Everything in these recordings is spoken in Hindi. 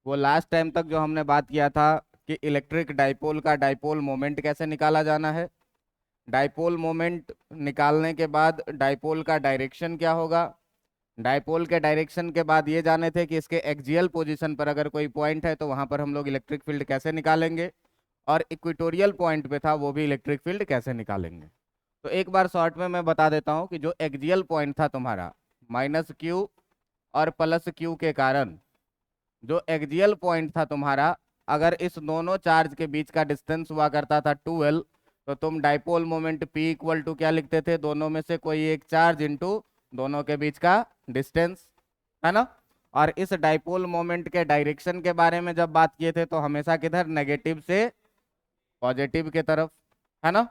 वो लास्ट टाइम तक जो हमने बात किया था कि इलेक्ट्रिक डाइपोल का डाइपोल मोमेंट कैसे निकाला जाना है। डाइपोल मोमेंट निकालने के बाद डाइपोल का डायरेक्शन क्या होगा। डाइपोल के डायरेक्शन के बाद ये जाने थे कि इसके एक्सियल पोजीशन पर अगर कोई पॉइंट है तो वहां पर हम लोग इलेक्ट्रिक फील्ड कैसे निकालेंगे, और इक्वेटोरियल पॉइंट पे था वो भी इलेक्ट्रिक फील्ड कैसे निकालेंगे। तो एक बार शॉर्ट में मैं बता देता हूँ कि जो एक्सियल पॉइंट था तुम्हारा -Q और +Q के कारण, जो एक्सियल पॉइंट था तुम्हारा, अगर इस दोनों चार्ज के बीच का डिस्टेंस हुआ करता था 12, तो तुम dipole moment P equal to क्या लिखते थे, दोनों में से कोई एक चार्ज इंटू दोनों के बीच का डिस्टेंस, है ना। और इस डाइपोल मोमेंट के डायरेक्शन के बारे में जब बात किए थे तो हमेशा किधर, नेगेटिव से पॉजिटिव के तरफ, है ना।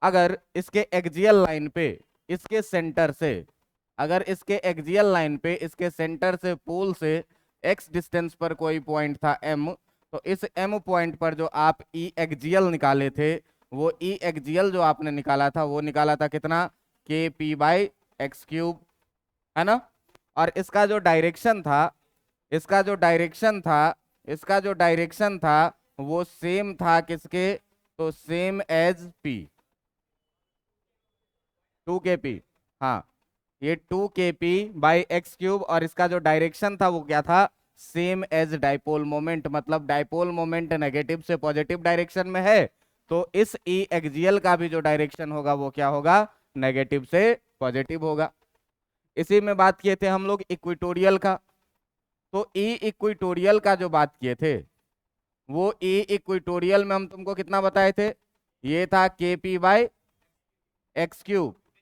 अगर इसके एक्सियल लाइन पे इसके सेंटर से, अगर इसके एक्सियल लाइन पे इसके सेंटर से पोल से x डिस्टेंस पर कोई पॉइंट था m, तो इस m पॉइंट पर जो आप ई एक्सियल निकाले थे, वो ई एक्सियल जो आपने निकाला था वो निकाला था कितना, kp/x³, है ना। और इसका जो डायरेक्शन था, इसका जो डायरेक्शन था, इसका जो डायरेक्शन था वो सेम था किसके, तो सेम एज p, 2kp। हाँ, ये 2kp/x³, और इसका जो डायरेक्शन था वो क्या था, सेम एज डाइपोल मोमेंट। मतलब डाइपोल मोमेंट नेगेटिव से पॉजिटिव डायरेक्शन में है, तो इस ई एक्सियल का भी जो डायरेक्शन होगा वो क्या होगा, नेगेटिव से पॉजिटिव होगा। इसी में बात किए थे हम लोग इक्वेटोरियल का। तो ई इक्वेटोरियल का जो बात किए थे, वो ई इक्वेटोरियल में हम तुमको कितना बताए थे, ये था kp/x³,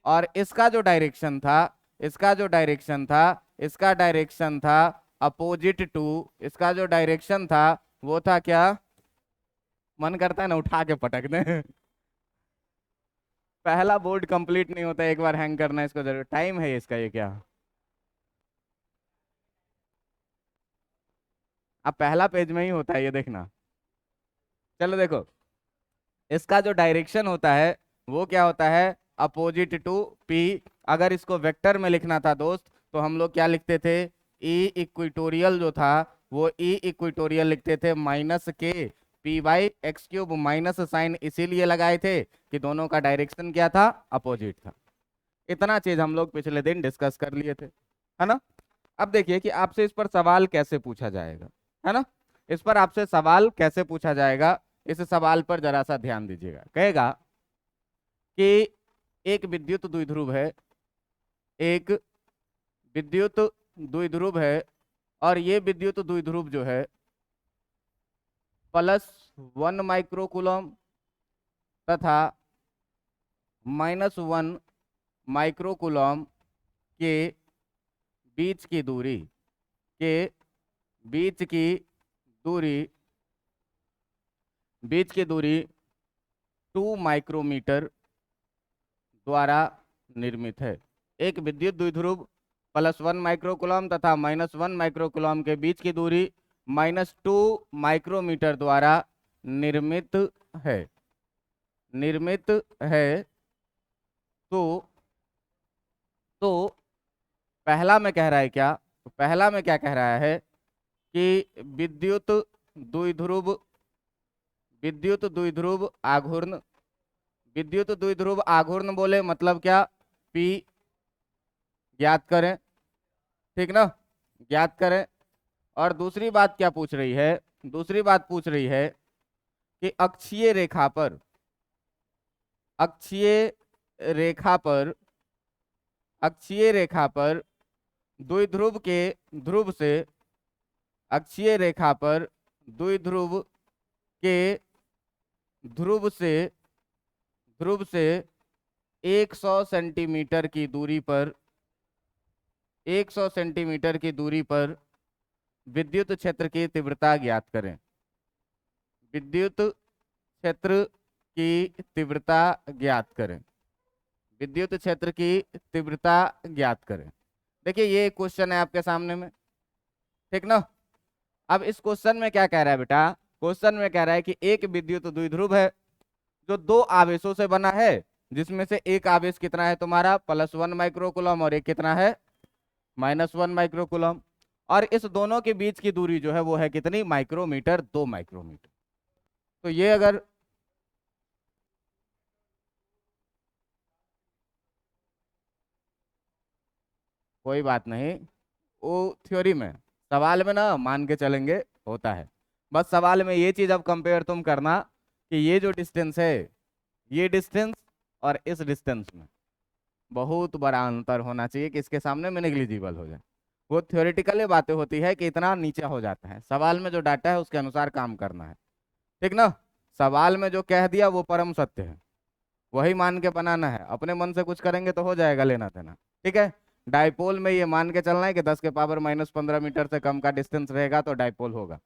और इसका जो डायरेक्शन था, इसका जो डायरेक्शन था, इसका डायरेक्शन था अपोजिट टू, इसका जो डायरेक्शन था वो था क्या, मन करता है ना उठा के पटक दे। पहला बोर्ड कंप्लीट नहीं होता, एक बार हैंग करना इसको जरूर, टाइम है इसका ये क्या। अब पहला पेज में ही होता है ये देखना। चलो देखो, इसका जो डायरेक्शन होता है वो क्या होता है, अपोजिट टू p। अगर इसको वेक्टर में लिखना था दोस्त, तो हम लोग क्या लिखते थे, ई इक्वेटोरियल जो था वो ई इक्वेटोरियल लिखते थे -kp/x³, माइनस साइन इसीलिए लगाए थे कि दोनों का डायरेक्शन क्या था, अपोजिट था। इतना चीज हम लोग पिछले दिन डिस्कस कर लिए थे, है ना। अब देखिए कि आपसे इस पर सवाल कैसे पूछा जाएगा, है ना। इस पर आपसे सवाल कैसे पूछा जाएगा, इस सवाल पर जरा सा ध्यान दीजिएगा। कहेगा कि एक विद्युत द्विध्रुव है, एक विद्युत द्विध्रुव है, और ये विद्युत द्विध्रुव जो है +1 माइक्रोकूलम तथा -1 माइक्रोकूलम के बीच की दूरी, के बीच की दूरी, बीच की दूरी 2 माइक्रोमीटर द्वारा निर्मित है। एक विद्युत द्विध्रुव +1 माइक्रोकूलम तथा -1 माइक्रोकूलम के बीच की दूरी -2 माइक्रोमीटर द्वारा निर्मित है, निर्मित है। तो पहला में कह रहा है क्या, तो पहला में क्या कह रहा है कि विद्युत द्विध्रुव, विद्युत द्विध्रुव आघूर्ण, विद्युत द्विध्रुव आघूर्ण बोले मतलब क्या, P ज्ञात करें, ठीक ना, ज्ञात करें। और दूसरी बात क्या पूछ रही है, दूसरी बात पूछ रही है कि अक्षीय रेखा पर, अक्षीय रेखा पर, अक्षीय रेखा पर द्विध्रुव के ध्रुव से, अक्षीय रेखा पर द्विध्रुव के ध्रुव से, ध्रुव से 100 सेंटीमीटर की दूरी पर, 100 सेंटीमीटर की दूरी पर विद्युत क्षेत्र की तीव्रता ज्ञात करें, विद्युत क्षेत्र की तीव्रता ज्ञात करें, विद्युत क्षेत्र की तीव्रता ज्ञात करें। देखिए ये क्वेश्चन है आपके सामने में, ठीक ना। अब इस क्वेश्चन में क्या कह रहा है बेटा, क्वेश्चन में कह रहा है कि एक विद्युत द्विध्रुव है जो दो आवेशों से बना है, जिसमें से एक आवेश कितना है तुम्हारा, +1 माइक्रोकूलम, और एक कितना है, -1 माइक्रोकूलम। और इस दोनों के बीच की दूरी जो है वो है कितनी, माइक्रोमीटर, 2 माइक्रोमीटर। तो ये अगर कोई बात नहीं, वो थ्योरी में, सवाल में ना मान के चलेंगे होता है। बस सवाल में ये चीज अब कंपेयर तुम करना कि ये जो डिस्टेंस है, ये डिस्टेंस और इस डिस्टेंस में बहुत बड़ा अंतर होना चाहिए कि इसके सामने में नेग्लिजिबल हो जाए। वो थ्योरेटिकली बातें होती है कि इतना नीचा हो जाता है, सवाल में जो डाटा है उसके अनुसार काम करना है, ठीक ना। सवाल में जो कह दिया वो परम सत्य है, वही मान के बनाना है, अपने मन से कुछ करेंगे तो हो जाएगा लेना देना, ठीक है। डाइपोल में ये मान के चलना है कि 10⁻⁻15 मीटर से कम का डिस्टेंस रहेगा तो डाइपोल होगा।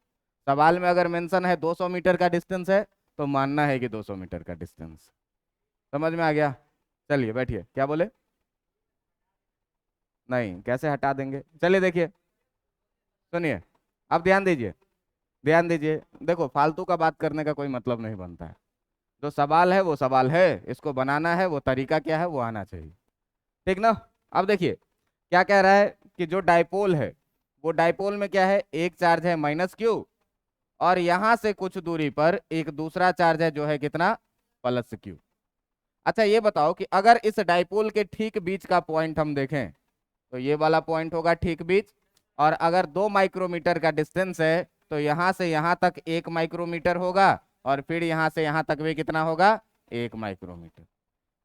सवाल में अगर मेंशन है 200 मीटर का डिस्टेंस है तो मानना है कि 200 मीटर का डिस्टेंस। समझ में आ गया? चलिए बैठिए, क्या बोले? नहीं, कैसे हटा देंगे, चलिए देखिए, सुनिए, अब ध्यान दीजिए, ध्यान दीजिए। देखो, फालतू का बात करने का कोई मतलब नहीं बनता है। जो सवाल है वो सवाल है, इसको बनाना है, वो तरीका क्या है वो आना चाहिए, ठीक ना। अब देखिए क्या कह रहा है कि जो डाइपोल है, वो डाइपोल में क्या है, एक चार्ज है -q, और यहां से कुछ दूरी पर एक दूसरा चार्ज है जो है कितना, +q। अच्छा ये बताओ कि अगर इस डाइपोल के ठीक बीच का पॉइंट हम देखें तो ये वाला पॉइंट होगा ठीक बीच, और अगर 2 माइक्रोमीटर का डिस्टेंस है तो यहां से यहां तक 1 माइक्रोमीटर होगा, और फिर यहां से यहां तक भी कितना होगा, 1 माइक्रोमीटर।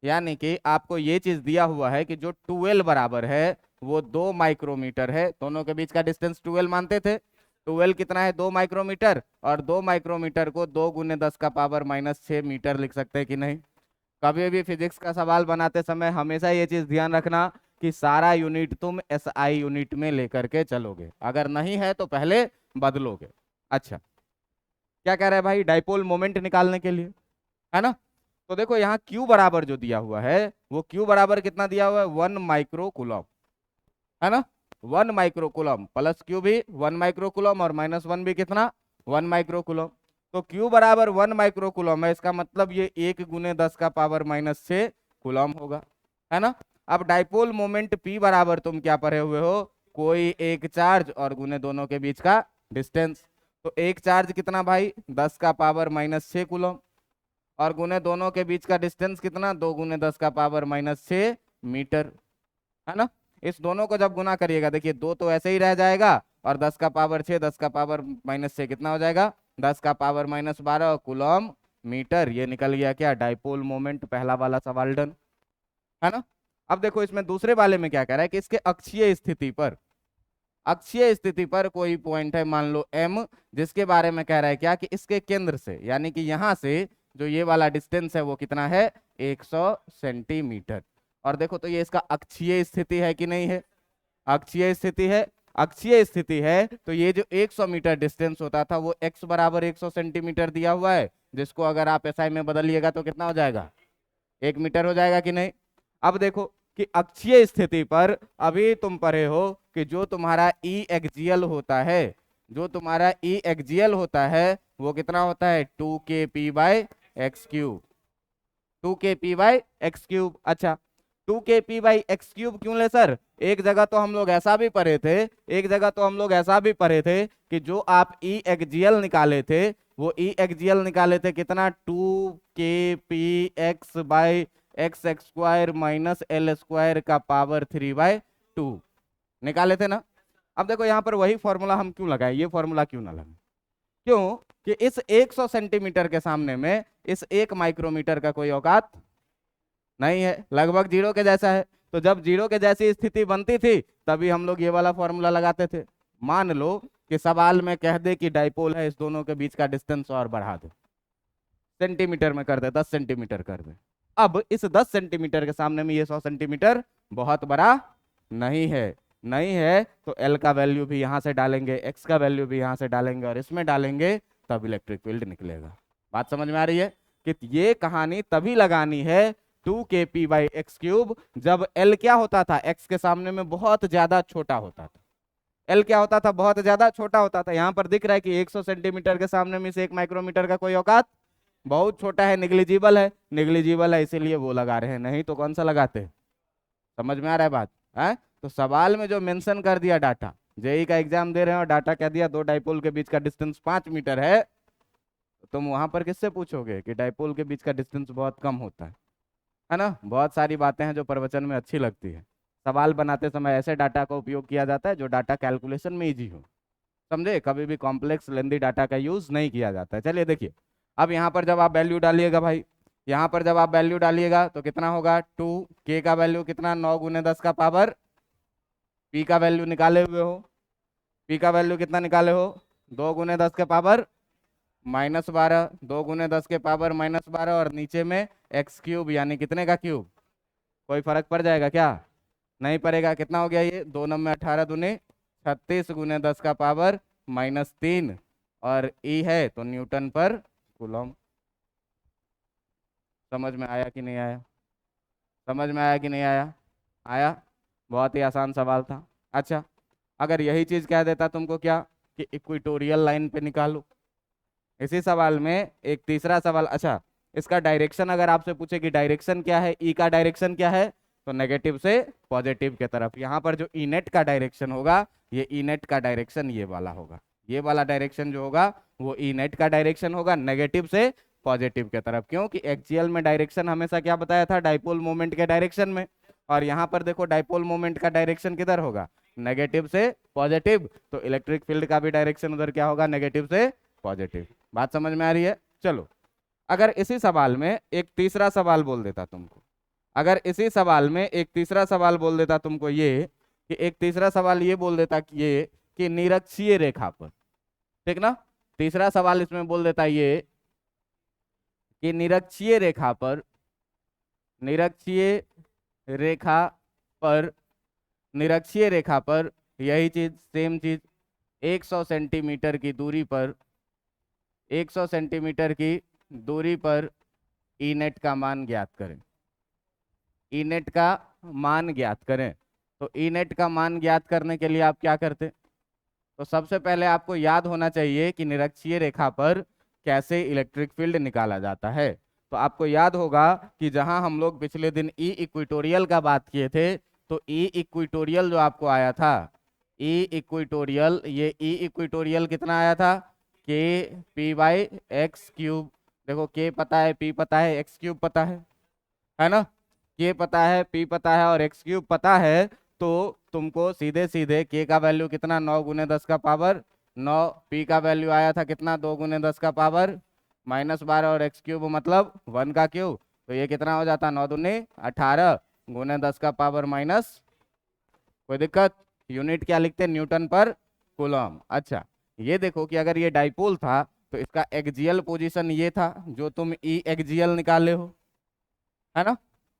यानी कि आपको ये चीज दिया हुआ है कि जो 12 बराबर है वो 2 माइक्रोमीटर है, दोनों के बीच का डिस्टेंस 12 मानते थे। 12 कितना है, 2 माइक्रोमीटर, और 2 माइक्रोमीटर को 2 × 10⁻⁻6 मीटर लिख सकते हैं कि नहीं। कभी भी फिजिक्स का सवाल बनाते समय हमेशा ये चीज ध्यान रखना कि सारा यूनिट तुम SI यूनिट में लेकर के चलोगे, अगर नहीं है तो पहले बदलोगे। अच्छा, क्या कह रहा है भाई, डाइपोल मोमेंट निकालने के लिए, है ना। तो देखो यहाँ Q बराबर जो दिया हुआ है वो Q बराबर कितना दिया हुआ है, 1 माइक्रो कूलम, है ना। 1 माइक्रो कूलम, +Q भी 1 माइक्रो कूलम और -1 भी कितना, 1 माइक्रो कूलम। तो Q बराबर 1 माइक्रो कूलम है, इसका मतलब ये 1 × 10⁻⁻6 कूलम होगा, है ना। अब डाइपोल मोमेंट P बराबर तुम क्या पढ़े हुए हो, कोई एक चार्ज और गुने दोनों के बीच का डिस्टेंस। तो एक चार्ज कितना भाई, 10⁻⁻6 कूलम, और गुने दोनों के बीच का डिस्टेंस कितना, 2 × 10⁻6 मीटर, है ना। इस दोनों को जब गुना करिएगा, देखिए 2 तो ऐसे ही रह जाएगा, और 10⁻6, 10⁻−6 कितना हो जाएगा, 10⁻−12 कूलम मीटर। ये निकल गया क्या, डाइपोल मोमेंट। पहला वाला सवाल डन, है ना। अब देखो इसमें दूसरे वाले में क्या कह रहा है कि इसके अक्षीय स्थिति पर, अक्षीय स्थिति पर कोई पॉइंट है मान लो M, जिसके बारे में कह रहा है क्या कि इसके केंद्र से, यानी कि यहां से जो ये वाला डिस्टेंस है वो कितना है, 100 सेंटीमीटर। और देखो तो ये इसका अक्षीय स्थिति है कि नहीं है, अक्षीय स्थिति है। अक्षीय स्थिति है तो ये जो 100 मीटर डिस्टेंस होता था वो x बराबर 100 सेंटीमीटर दिया हुआ है, जिसको अगर आप SI में बदलिएगा तो कितना हो जाएगा, 1 मीटर हो जाएगा कि नहीं। अब देखो कि अक्षीय स्थिति पर अभी तुम पढ़े हो कि जो तुम्हारा E एक्सियल होता है, जो तुम्हारा E एक्सियल होता है वो कितना होता है, 2kp/x³, 2kp/x³। अच्छा, 2kp/x³ क्यों ले सर, एक जगह तो हम लोग ऐसा भी पढ़े थे, एक जगह तो हम लोग ऐसा भी पढ़े थे कि जो आप E एक्सियल निकाले थे वो E एक्सियल निकाले थे कितना, 2kpx/x² - L² का पावर 3/2 निकाले थे ना। अब देखो यहाँ पर वही फॉर्मूला हम क्यों लगाए, ये फॉर्मूला क्यों ना लगाए, क्यों कि इस 100 सेंटीमीटर के सामने में इस 1 माइक्रोमीटर का कोई औकात नहीं है, लगभग जीरो के जैसा है। तो जब जीरो के जैसी स्थिति बनती थी तभी हम लोग ये वाला फॉर्मूला लगाते थे। मान लो कि सवाल में कह दे कि डाइपोल है, इस दोनों के बीच का डिस्टेंस और बढ़ा दे, सेंटीमीटर में कर दे, 10 सेंटीमीटर कर दे। अब इस 10 सेंटीमीटर के सामने में ये 100 सेंटीमीटर बहुत बड़ा नहीं है, नहीं है तो एल का वैल्यू भी यहां से डालेंगे, एक्स का वैल्यू भी यहां से डालेंगे और इसमें डालेंगे, तब इलेक्ट्रिक फील्ड निकलेगा। बात समझ में आ रही है कि ये कहानी तभी लगानी है 2kp/x³, जब एल क्या होता था, एक्स के सामने में बहुत ज्यादा छोटा होता था। एल क्या होता था, बहुत ज्यादा छोटा होता था। यहां पर दिख रहा है कि 100 सेंटीमीटर के सामने में से 1 माइक्रोमीटर का कोई औकात बहुत छोटा है, निग्लिजिबल है, निग्लिजिबल है, इसीलिए वो लगा रहे हैं, नहीं तो कौन सा लगाते हैं। समझ में आ रहा है बात है। तो सवाल में जो मेंशन कर दिया डाटा जेई का एग्जाम दे रहे हैं और डाटा क्या दिया, दो डाइपोल के बीच का डिस्टेंस 5 मीटर है, तो तुम वहां पर किससे पूछोगे कि डाइपोल के बीच का डिस्टेंस बहुत कम होता है ना। बहुत सारी बातें हैं जो प्रवचन में अच्छी लगती है। सवाल बनाते समय ऐसे डाटा का उपयोग किया जाता है जो डाटा कैलकुलेशन में इजी हो, समझे। कभी भी कॉम्प्लेक्स लेंदी डाटा का यूज नहीं किया जाता है। चलिए देखिए, अब यहाँ पर जब आप वैल्यू डालिएगा भाई, यहाँ पर जब आप वैल्यू डालिएगा तो कितना होगा, 2, के का वैल्यू कितना, 9 × 10 का पावर, पी का वैल्यू निकाले हुए हो, पी का वैल्यू कितना निकाले हो, 2 × 10 के पावर -12, 2 × 10 के पावर -12, और नीचे में x³ यानी कितने का क्यूब, कोई फर्क पड़ जाएगा क्या, नहीं पड़ेगा। कितना हो गया ये, 2×9 = 18, दूनी 36 × 10 का पावर -3, और ई है तो न्यूटन पर कूलम। समझ में आया कि नहीं आया, समझ में आया कि नहीं आया, आया। बहुत ही आसान सवाल था। अच्छा, अगर यही चीज कह देता तुमको क्या कि इक्वेटोरियल लाइन पे निकालो, इसी सवाल में एक तीसरा सवाल, अच्छा इसका डायरेक्शन अगर आपसे पूछे कि डायरेक्शन क्या है, ई का डायरेक्शन क्या है, तो नेगेटिव से पॉजिटिव की तरफ। यहाँ पर जो ई नेट का डायरेक्शन होगा, ये ई नेट का डायरेक्शन ये वाला होगा, ये वाला डायरेक्शन जो होगा वो ई नेट का डायरेक्शन होगा, नेगेटिव से पॉजिटिव की तरफ। क्योंकि एक्सियल में डायरेक्शन हमेशा क्या बताया था, डाइपोल मोमेंट के डायरेक्शन में, और यहाँ पर देखो डाइपोल मोमेंट का डायरेक्शन किधर होगा, नेगेटिव से पॉजिटिव, तो इलेक्ट्रिक फील्ड का भी डायरेक्शन उधर क्या होगा, नेगेटिव से पॉजिटिव। बात समझ में आ रही है। चलो, अगर इसी सवाल में एक तीसरा सवाल बोल देता तुमको, अगर इसी सवाल में एक तीसरा सवाल बोल देता तुमको ये कि एक तीसरा सवाल ये बोल देता कि ये कि निरक्षीय रेखा पर, ठीक ना, तीसरा सवाल इसमें बोल देता ये कि निरक्षीय रेखा पर, निरक्षीय रेखा पर, निरक्षीय रेखा पर यही चीज, सेम चीज, 100 सेंटीमीटर की दूरी पर, 100 सेंटीमीटर की दूरी पर ई नेट का मान ज्ञात करें, ई नेट का मान ज्ञात करें। तो ई नेट का मान ज्ञात करने के लिए आप क्या करते, तो सबसे पहले आपको याद होना चाहिए कि निरक्षीय रेखा पर कैसे इलेक्ट्रिक फील्ड निकाला जाता है। तो आपको याद होगा कि जहां हम लोग पिछले दिन ई इक्वेटोरियल का बात किए थे, तो ई इक्वेटोरियल जो आपको आया था, ई इक्वेटोरियल, ये ई इक्वेटोरियल कितना आया था, के p/x³। देखो के पता है, p पता है, x³ पता है ना, के पता है, p पता है और x³ पता है, तो तुमको सीधे सीधे के का वैल्यू कितना, 9 × 10 का पावर 9, p का वैल्यू आया था कितना, 2 × 10 का पावर -12, और x³ मतलब 1 का क्यूब, तो ये कितना हो जाता, 9 दूनी 18 × 10 का पावर माइनस, कोई दिक्कत, यूनिट क्या लिखते, न्यूटन पर कूलम। अच्छा, ये देखो कि अगर ये डाइपोल था तो इसका एक्सियल पोजीशन ये था जो तुम ई एक्सियल निकाले हो, है ना,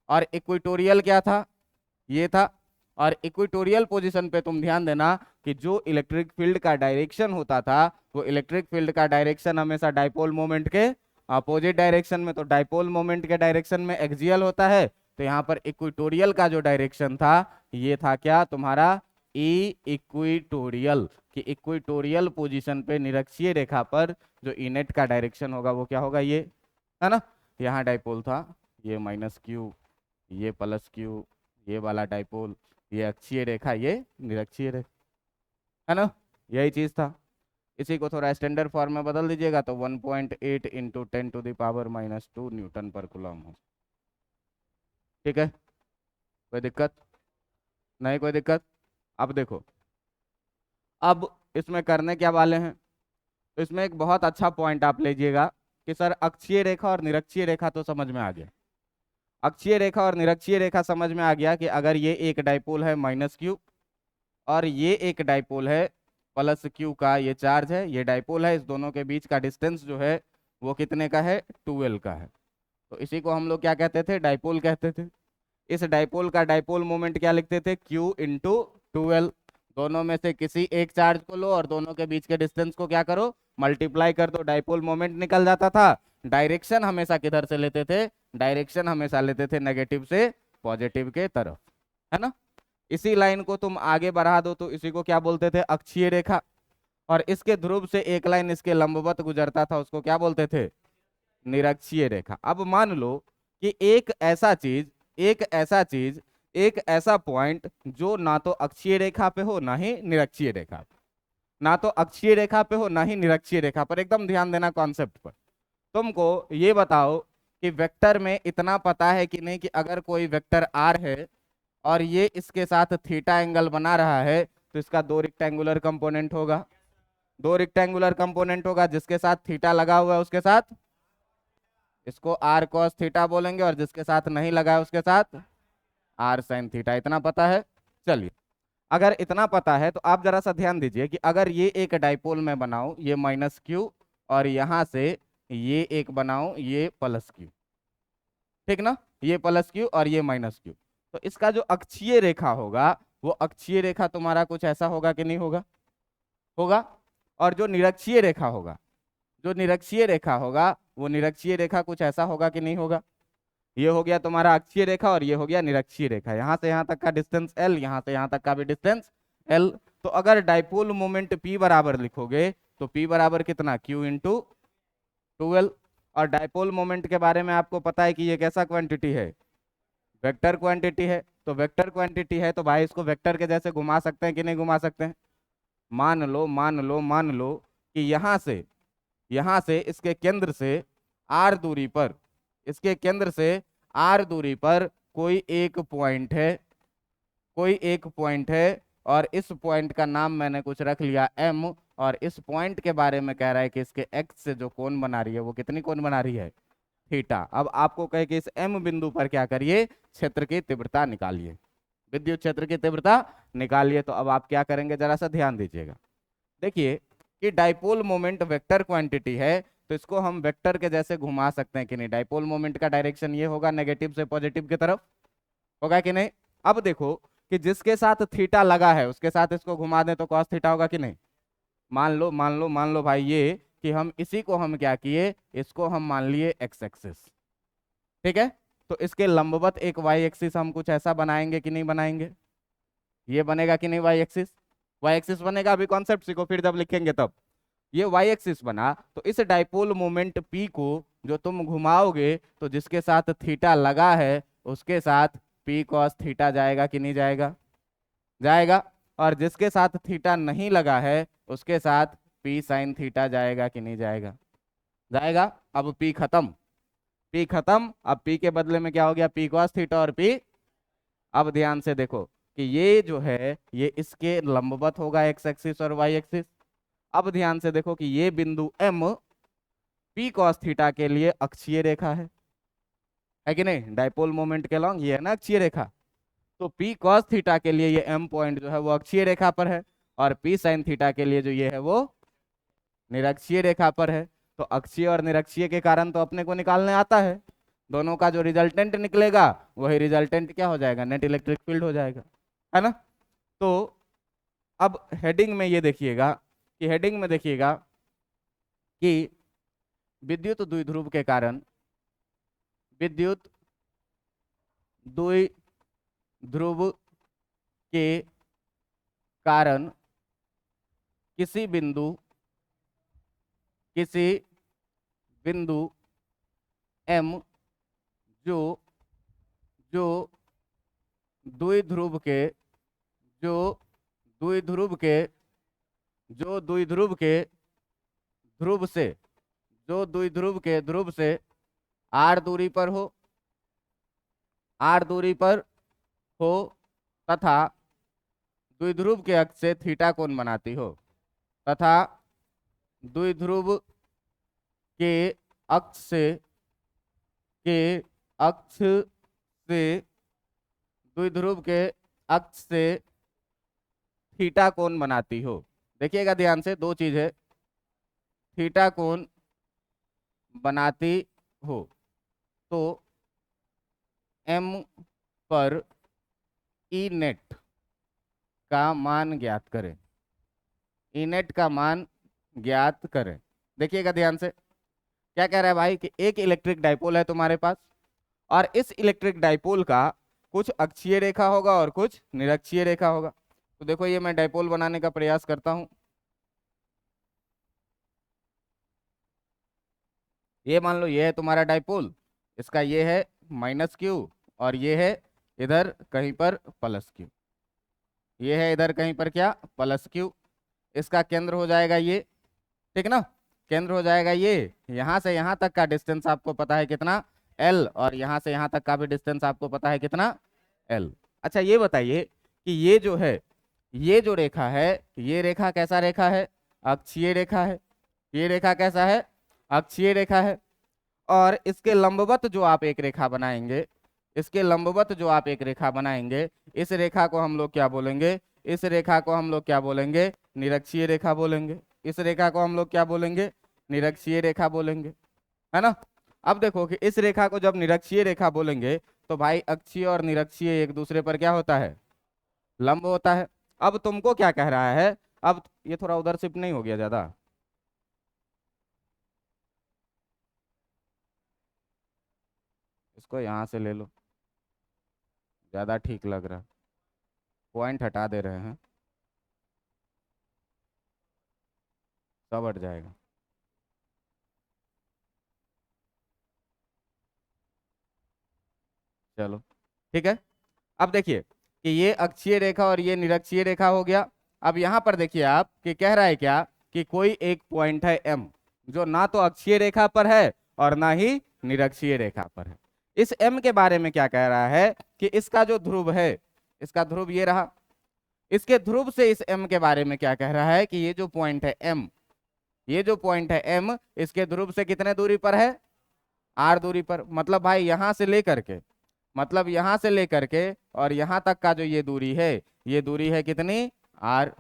और इक्वेटोरियल क्या था, ये था। और इक्वेटोरियल पोजीशन पे तुम ध्यान देना कि जो इलेक्ट्रिक फील्ड का डायरेक्शन होता था, वो इलेक्ट्रिक फील्ड का डायरेक्शन हमेशा डाइपोल मोमेंट के अपोजिट डायरेक्शन में, तो डाइपोल मोमेंट के डायरेक्शन में एक्सियल होता है, तो यहाँ पर इक्वेटोरियल का जो डायरेक्शन था ये था क्या तुम्हारा, ई इक्वेटोरियल, कि इक्वेटोरियल पोजीशन पे निरक्षीय रेखा पर जो ई नेट का डायरेक्शन होगा वो क्या होगा, ये है ना। यहाँ डाइपोल था, ये -q, ये +q, ये वाला डाइपोल, ये अक्षीय रेखा, ये निरक्षीय रेखा, है ना, यही चीज था। इसी को थोड़ा स्टैंडर्ड फॉर्म में बदल दीजिएगा तो 1.8 × 10⁻² न्यूटन पर कूलम हो। ठीक है, कोई दिक्कत नहीं, कोई दिक्कत। अब देखो, अब इसमें करने क्या वाले हैं, तो इसमें एक बहुत अच्छा पॉइंट आप लीजिएगा कि सर अक्षीय रेखा और निरक्षीय रेखा तो समझ में आ गया, अक्षीय रेखा और निरक्षीय रेखा समझ में आ गया कि अगर ये एक डाइपोल है -q और ये एक डाइपोल है +q का, ये चार्ज है, ये डाइपोल है, इस दोनों के बीच का डिस्टेंस जो है वो कितने का है, 12 का है, तो इसी को हम लोग क्या कहते थे, डाइपोल कहते थे। इस डाइपोल का डाइपोल मोमेंट क्या लिखते थे, q × 12। दोनों में से किसी एक चार्ज को लो और दोनों के बीच के डिस्टेंस को क्या करो, मल्टीप्लाई कर दो, डाइपोल मोमेंट निकल जाता था। डायरेक्शन हमेशा किधर से लेते थे, डायरेक्शन हमेशा लेते थे नेगेटिव से पॉजिटिव के तरफ, है ना। इसी लाइन को तुम आगे बढ़ा दो तो इसी को क्या बोलते थे, अक्षीय रेखा, और इसके ध्रुव से एक लाइन इसके लंबवत गुजरता था, उसको क्या बोलते थे, निरक्षीय रेखा। अब मान लो कि एक ऐसा चीज एक ऐसा पॉइंट जो ना तो अक्षीय रेखा पे हो ना ही निरक्षीय रेखा पे, ना तो अक्षीय रेखा पे हो ना ही निरक्षीय रेखा पर। एकदम ध्यान देना कॉन्सेप्ट पर। तुमको ये बताओ कि वेक्टर में इतना पता है कि नहीं कि अगर कोई वेक्टर आर है और ये इसके साथ थीटा एंगल बना रहा है तो इसका दो रेक्टेंगुलर कंपोनेंट होगा। दो रेक्टेंगुलर कंपोनेंट होगा, जिसके साथ थीटा लगा हुआ है उसके साथ इसको आर कॉस थीटा बोलेंगे, और जिसके साथ नहीं लगा है उसके साथ आर साइन थीटा। इतना पता है? चलिए, अगर इतना पता है तो आप जरा सा ध्यान दीजिए कि अगर ये एक डाइपोल में बनाऊं, ये माइनस क्यू, और यहां से ये एक बनाऊं, ये प्लस क्यू, ठीक ना? ये प्लस क्यू और ये माइनस क्यू, तो इसका जो अक्षीय रेखा होगा वो अक्षीय रेखा तुम्हारा कुछ ऐसा होगा कि नहीं होगा? होगा। और जो निरक्षीय रेखा होगा, जो निरक्षीय रेखा होगा वो निरक्षीय रेखा कुछ ऐसा होगा कि नहीं होगा? ये हो गया तुम्हारा अक्षीय रेखा और ये हो गया निरक्षीय रेखा। यहां से यहां तक का डिस्टेंस एल, यहां से यहां तक का भी डिस्टेंस एल। तो अगर डाइपोल मोमेंट पी बराबर लिखोगे तो पी बराबर कितना, क्यू इंटू 12। और डाइपोल मोमेंट के बारे में आपको पता है कि ये कैसा क्वांटिटी है, वेक्टर क्वांटिटी है। तो वेक्टर क्वांटिटी है तो भाई इसको वेक्टर के जैसे घुमा सकते हैं कि नहीं घुमा सकते हैं? मान लो कि यहां से इसके केंद्र से आर दूरी पर, इसके केंद्र से आर दूरी पर कोई एक पॉइंट है, कोई एक पॉइंट है, और इस पॉइंट का नाम मैंने कुछ रख लिया एम, और इस पॉइंट के बारे में कह रहा है कि इसके एक्स से जो कोण बना रही है वो कितनी कोण बना रही है, थीटा। अब आपको कहे कि इस एम बिंदु पर क्या करिए, क्षेत्र की तीव्रता निकालिए, विद्युत क्षेत्र की तीव्रता निकालिए। तो अब आप क्या करेंगे, जरा सा ध्यान दीजिएगा। देखिए कि डाइपोल मोमेंट वेक्टर क्वांटिटी है तो इसको हम वेक्टर के जैसे घुमा सकते हैं कि नहीं? डाइपोल मोमेंट का डायरेक्शन ये होगा नेगेटिव से पॉजिटिव की तरफ, होगा कि नहीं? अब देखो कि जिसके साथ थीटा लगा है उसके साथ इसको घुमा दें तो कॉस थीटा होगा कि नहीं? मान लो भाई ये कि हम इसी को हम क्या किए, इसको हम मान लिए एक्स एक्सिस, ठीक है? तो इसके लंबवत एक वाई एक्सिस हम कुछ ऐसा बनाएंगे कि नहीं बनाएंगे? ये बनेगा कि नहीं वाई एक्सिस? वाई एक्सिस बनेगा। अभी कॉन्सेप्ट सीखो, फिर जब लिखेंगे तब। ये वाई एक्सिस बना तो इस डाइपोल मोमेंट पी को जो तुम घुमाओगे तो जिसके साथ थीटा लगा है उसके साथ पी कॉस थीटा जाएगा कि नहीं जाएगा? जाएगा। और जिसके साथ थीटा नहीं लगा है उसके साथ पी साइन थीटा जाएगा कि नहीं जाएगा? जाएगा। अब पी खत्म, पी खत्म। अब पी के बदले में क्या हो गया, पी कॉस थीटा और पी। अब ध्यान से देखो कि ये जो है ये इसके लंबवत होगा एक्स एक्सिस और वाई एक्सिस। अब ध्यान से देखो कि ये बिंदु एम पी कॉस थीटा के लिए अक्षीय रेखा है कि नहीं? डाइपोल मोमेंट के लॉन्ग ये है ना अक्षीय रेखा। तो पी कॉस थीटा के लिए ये एम पॉइंट जो है वो अक्षीय रेखा पर है, और पी साइन थीटा के लिए जो ये है वो निरक्षीय रेखा पर है। तो अक्षीय और निरक्षीय के कारण तो अपने को निकालने आता है, दोनों का जो रिजल्टेंट निकलेगा वही रिजल्टेंट क्या हो जाएगा, नेट इलेक्ट्रिक फील्ड हो जाएगा, है ना? तो अब हेडिंग में ये देखिएगा कि हेडिंग में देखिएगा कि विद्युत द्विध्रुव के कारण, विद्युत द्विध्रुव के कारण किसी बिंदु, किसी बिंदु एम जो जो द्विध्रुव के, जो द्विध्रुव के, जो द्विध्रुव के ध्रुव से, जो द्विध्रुव के ध्रुव से आर दूरी पर हो, आर दूरी पर हो, तथा द्विध्रुव के अक्ष से थीटा कोण बनाती हो, तथा द्विध्रुव के अक्ष से, के अक्ष से, द्विध्रुव के अक्ष से थीटा कोण बनाती हो। देखिएगा ध्यान से, दो चीज है, थीटा कोण बनाती हो। तो एम पर ई नेट का मान ज्ञात करें, ई नेट का मान ज्ञात करें। देखिएगा ध्यान से, क्या कह रहा है भाई कि एक इलेक्ट्रिक डाइपोल है तुम्हारे पास, और इस इलेक्ट्रिक डाइपोल का कुछ अक्षीय रेखा होगा और कुछ निरक्षीय रेखा होगा। तो देखो ये मैं डाइपोल बनाने का प्रयास करता हूं। ये मान लो ये है तुम्हारा डाइपोल, इसका ये है माइनस क्यू और ये है इधर कहीं पर प्लस क्यू, ये है इधर कहीं पर क्या प्लस क्यू, इसका केंद्र हो जाएगा ये, ठीक ना, केंद्र हो जाएगा ये, यहाँ से यहाँ तक का डिस्टेंस आपको पता है कितना एल, और यहाँ से यहाँ तक का भी डिस्टेंस आपको पता है कितना एल। अच्छा ये बताइए कि ये जो है, ये जो रेखा है, ये रेखा कैसा रेखा है, अक्षीय रेखा है, ये रेखा कैसा है, अक्षीय रेखा है, और इसके लंबवत जो आप एक रेखा बनाएंगे, इसके लंबवत जो आप एक रेखा बनाएंगे, इस रेखा को हम लोग क्या बोलेंगे, इस रेखा को हम लोग क्या बोलेंगे, निरक्षीय रेखा बोलेंगे, इस रेखा को हम लोग क्या बोलेंगे, निरक्षीय रेखा बोलेंगे, है ना। अब देखो कि इस रेखा को जब निरक्षीय रेखा बोलेंगे तो भाई अक्षीय और निरक्षीय एक दूसरे पर क्या होता है, लंब होता है। अब तुमको क्या कह रहा है, अब ये थोड़ा उधर शिफ्ट नहीं हो गया ज्यादा, इसको यहाँ से ले लो, ज्यादा ठीक लग रहा, पॉइंट हटा दे रहे हैं, सब हट जाएगा। चलो ठीक है। अब देखिए कि ये अक्षीय रेखा और ये निरक्षीय रेखा हो गया। अब यहाँ पर देखिए आप कि कह रहा है क्या कि कोई एक पॉइंट है एम, जो ना तो अक्षीय रेखा पर है और ना ही निरक्षीय रेखा पर है। इस एम के बारे में क्या कह रहा है कि इसका जो ध्रुव है, इसका ध्रुव ये रहा, इसके ध्रुव से इस एम के बारे में क्या कह रहा है कि ये जो पॉइंट है एम, ये जो पॉइंट है एम, इसके ध्रुव से कितने दूरी पर है, आर दूरी पर। मतलब भाई यहां से लेकर के, मतलब यहां से लेकर के और यहां तक का जो ये दूरी है, ये दूरी है कितनी आर,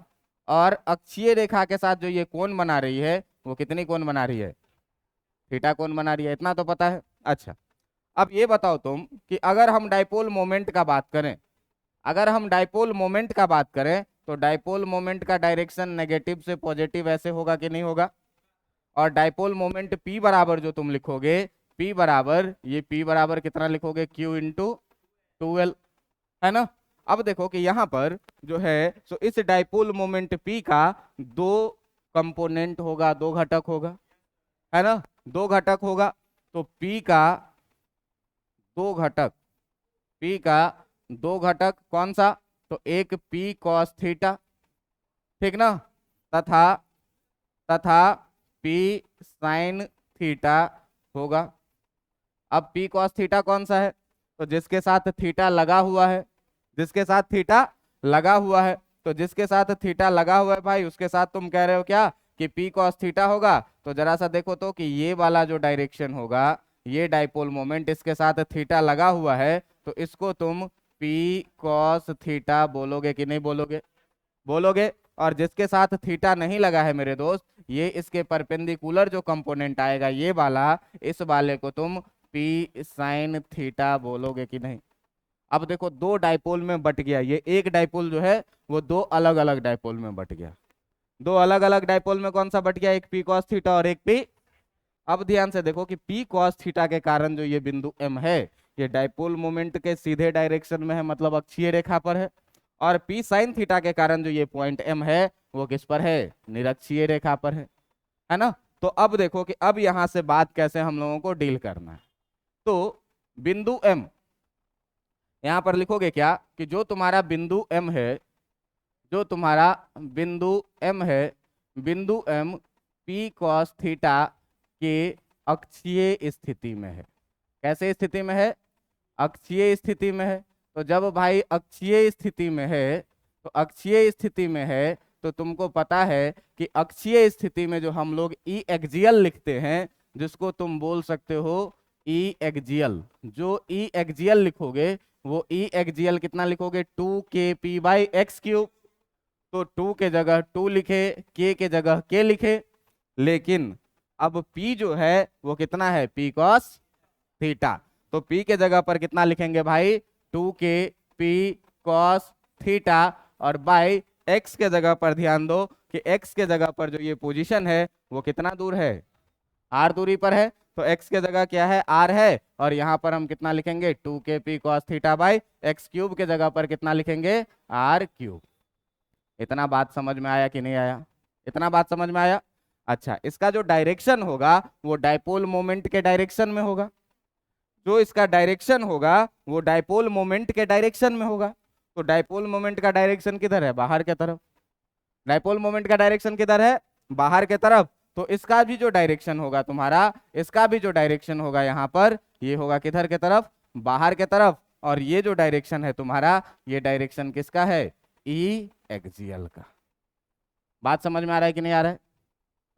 और अक्षीय रेखा के साथ जो ये कोण बना रही है वो कितनी कोण बना रही है, थीटा कोण बना रही है, इतना तो पता है। अच्छा अब ये बताओ तुम कि अगर हम डाइपोल मोमेंट का बात करें, अगर हम डाइपोल मोमेंट का बात करें तो डाइपोल मोमेंट का डायरेक्शन नेगेटिव से पॉजिटिव ऐसे होगा कि नहीं होगा, और डाइपोल मोमेंट P बराबर जो तुम लिखोगे, P बराबर, ये P बराबर कितना लिखोगे, Q इंटू 2L, है ना। अब देखो कि यहाँ पर जो है सो इस डाइपोल मोमेंट P का दो कंपोनेंट होगा, दो घटक होगा, है ना, दो घटक होगा। तो P का दो घटक, P का दो घटक कौन सा, तो एक P cos थीटा, ठीक ना, तथा तथा P sin थीटा होगा। अब P cos थीटा कौन सा है, तो जिसके साथ थीटा लगा हुआ है, जिसके साथ थीटा लगा हुआ है, तो जिसके साथ थीटा लगा हुआ है भाई उसके साथ तुम कह रहे हो क्या कि P cos थीटा होगा। तो जरा सा देखो तो कि ये वाला जो डायरेक्शन होगा, ये डाइपोल मोमेंट इसके साथ थीटा लगा हुआ है, तो इसको तुम P cos थीटा बोलोगे कि नहीं बोलोगे, बोलोगे। और जिसके साथ थीटा नहीं लगा है मेरे दोस्त, ये इसके परपेंडिकुलर जो कंपोनेंट आएगा ये वाला, इस वाले को तुम P sin थीटा बोलोगे कि नहीं। अब देखो दो डाइपोल में बट गया, ये एक डाइपोल जो है वो दो अलग अलग डाइपोल में बट गया, दो अलग अलग डाइपोल में कौन सा बट गया, एक P cos थीटा और एक P। अब ध्यान से देखो कि P cos थीटा के कारण जो ये बिंदु M है, ये डाइपोल मोमेंट के सीधे डायरेक्शन में है, मतलब अक्षीय रेखा पर है, और P sin थीटा के कारण जो ये पॉइंट M है वो किस पर है, निरक्षीय रेखा पर है ना। तो अब देखो कि अब यहां से बात कैसे हम लोगों को डील करना है। तो बिंदु M, यहां पर लिखोगे क्या कि जो तुम्हारा बिंदु M है, जो तुम्हारा बिंदु M है, बिंदु M P cos थीटा के अक्षीय स्थिति में है। कैसे स्थिति में है, अक्षीय स्थिति में है। तो जब भाई अक्षीय स्थिति में है, तो अक्षीय स्थिति में है तो तुमको पता है कि अक्षीय स्थिति में जो हम लोग ई एक्सियल लिखते हैं, जिसको तुम बोल सकते हो ई एक्सियल, जो ई एक्सियल लिखोगे वो ई एक्सियल कितना लिखोगे, 2kp/x³। तो 2 के जगह 2 लिखे, k के जगह k लिखे, लेकिन अब p जो है वो कितना है, P cos थीटा। तो p के जगह पर कितना लिखेंगे भाई, 2kp cos थीटा, और बाई x के जगह पर ध्यान दो कि x के जगह पर जो ये पोजीशन है वो कितना दूर है, r दूरी पर है। तो x के जगह क्या है, r है, और यहाँ पर हम कितना लिखेंगे, 2kp cos theta by x³ के जगह पर कितना लिखेंगे, r³। इतना बात समझ में आया कि नहीं आया, इतना बात समझ में आया। अच्छा इसका जो डायरेक्शन होगा वो डाइपोल मोमेंट के डायरेक्शन में होगा। जो इसका डायरेक्शन होगा वो डायपोल मोमेंट के डायरेक्शन में होगा। तो डायपोल मोमेंट का डायरेक्शन किधर है? बाहर की तरफ। डायपोल मोमेंट का डायरेक्शन किधर है? बाहर की तरफ। तो इसका भी जो डायरेक्शन होगा तुम्हारा, इसका भी जो डायरेक्शन होगा यहाँ पर, ये होगा किधर की तरफ? बाहर की तरफ। और ये जो डायरेक्शन है तुम्हारा, ये डायरेक्शन किसका है? ई एक्सियल का। बात समझ में आ रहा है कि नहीं आ रहा है?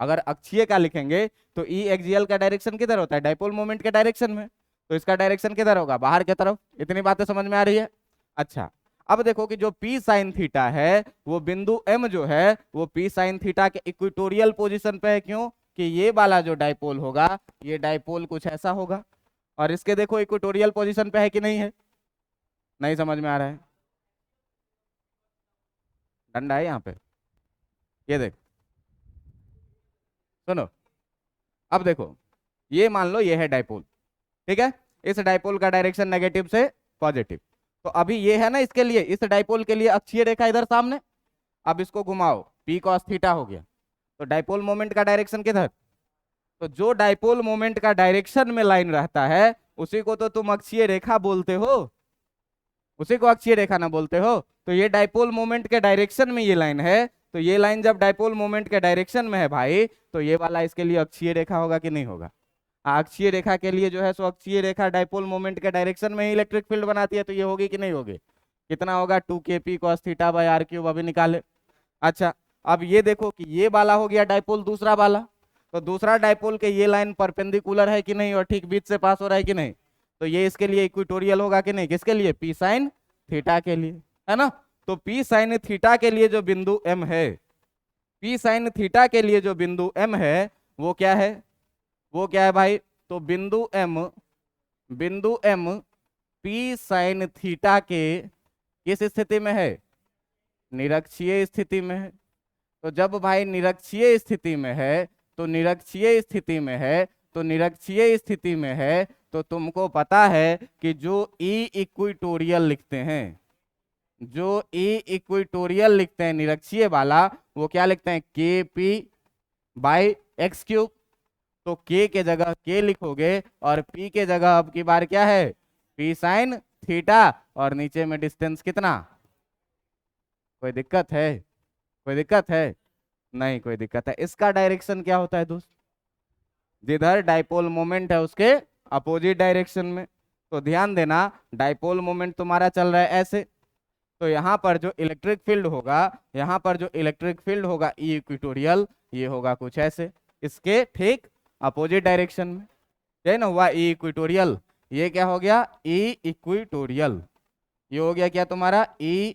अगर अक्षीय का लिखेंगे तो ई एक्सियल का डायरेक्शन किधर होता है? डायपोल मोमेंट के डायरेक्शन में। तो इसका डायरेक्शन किधर होगा? बाहर की तरफ। इतनी बातें समझ में आ रही है? अच्छा, अब देखो कि जो पी साइन थीटा है, वो बिंदु एम जो है वो पी साइन थीटा के इक्वेटोरियल पोजीशन पे है। क्यों? कि ये वाला जो डायपोल होगा, ये डायपोल कुछ ऐसा होगा। और इसके देखो इक्वेटोरियल पोजीशन पे है कि नहीं है? नहीं समझ में आ रहा है? डंडा है यहाँ पे, ये देख, सुनो। अब देखो, ये मान लो ये है डायपोल, ठीक है? इस डायपोल का डायरेक्शन नेगेटिव से पॉजिटिव। तो अभी ये है ना, इसके लिए, इस डायपोल के लिए अक्षीय रेखा इधर सामने। अब इसको घुमाओ, पी कॉस थीटा हो गया। तो डायपोल मोमेंट का डायरेक्शन किधर? तो जो डायपोल मोमेंट का डायरेक्शन में लाइन रहता है उसी को तो तुम अक्षीय रेखा बोलते हो, उसी को अक्षीय रेखा ना बोलते हो। तो ये डायपोल मोमेंट के डायरेक्शन में ये लाइन है। तो ये लाइन जब डायपोल मोमेंट के डायरेक्शन में है भाई, तो ये वाला इसके लिए अक्षीय रेखा होगा कि नहीं होगा? अक्षीय रेखा के लिए जो है सो अक्षीय रेखा डायपोल मोमेंट के डायरेक्शन में ही इलेक्ट्रिक फील्ड बनाती है। तो ये होगी कि नहीं होगी? कितना होगा? 2kp cos theta bye r cube. अभी निकाले। अच्छा, अब ये देखो कि ये वाला हो गया डायपोल, दूसरा वाला। तो दूसरा डायपोल के ये लाइन परपेंडिकुलर है कि नहीं, और ठीक बीच से पास हो रहा है कि नहीं? तो ये इसके लिए इक्वेटोरियल होगा कि नहीं? किसके लिए? पी साइन थीटा के लिए, है ना? तो पी साइन थीटा के लिए जो बिंदु एम है, पी साइन थीटा के लिए जो बिंदु एम है, वो क्या है? वो क्या है भाई? तो बिंदु एम, बिंदु एम पी साइन थीटा के किस स्थिति में है? निरक्षीय स्थिति में है। तो जब भाई निरक्षीय स्थिति में है, तो निरक्षीय स्थिति में है, तो निरक्षीय स्थिति में है, तो तुमको पता है कि जो ई इक्वेटोरियल लिखते हैं, जो ई इक्वेटोरियल लिखते हैं निरक्षीय वाला, वो क्या लिखते हैं? के पी बाई एक्स क्यूब। तो के के जगह के लिखोगे और पी के जगह अब की बार क्या है? P sine theta. और नीचे में डिस्टेंस कितना? कोई दिक्कत है? कोई दिक्कत है? नहीं कोई दिक्कत है। इसका डायरेक्शन क्या होता है दोस्त? जिधर डायपोल मोमेंट है उसके अपोजिट डायरेक्शन में। तो ध्यान देना, डायपोल मोमेंट तुम्हारा चल रहा है ऐसे। तो यहाँ पर जो इलेक्ट्रिक फील्ड होगा, यहाँ पर जो इलेक्ट्रिक फील्ड होगा ई इक्वेटोरियल, ये होगा कुछ ऐसे, इसके ठीक अपोजिट डायरेक्शन में। ये ना हुआ ई इक्वेटोरियल। ये क्या हो गया? ई इक्वेटोरियल। ये हो गया क्या तुम्हारा? ई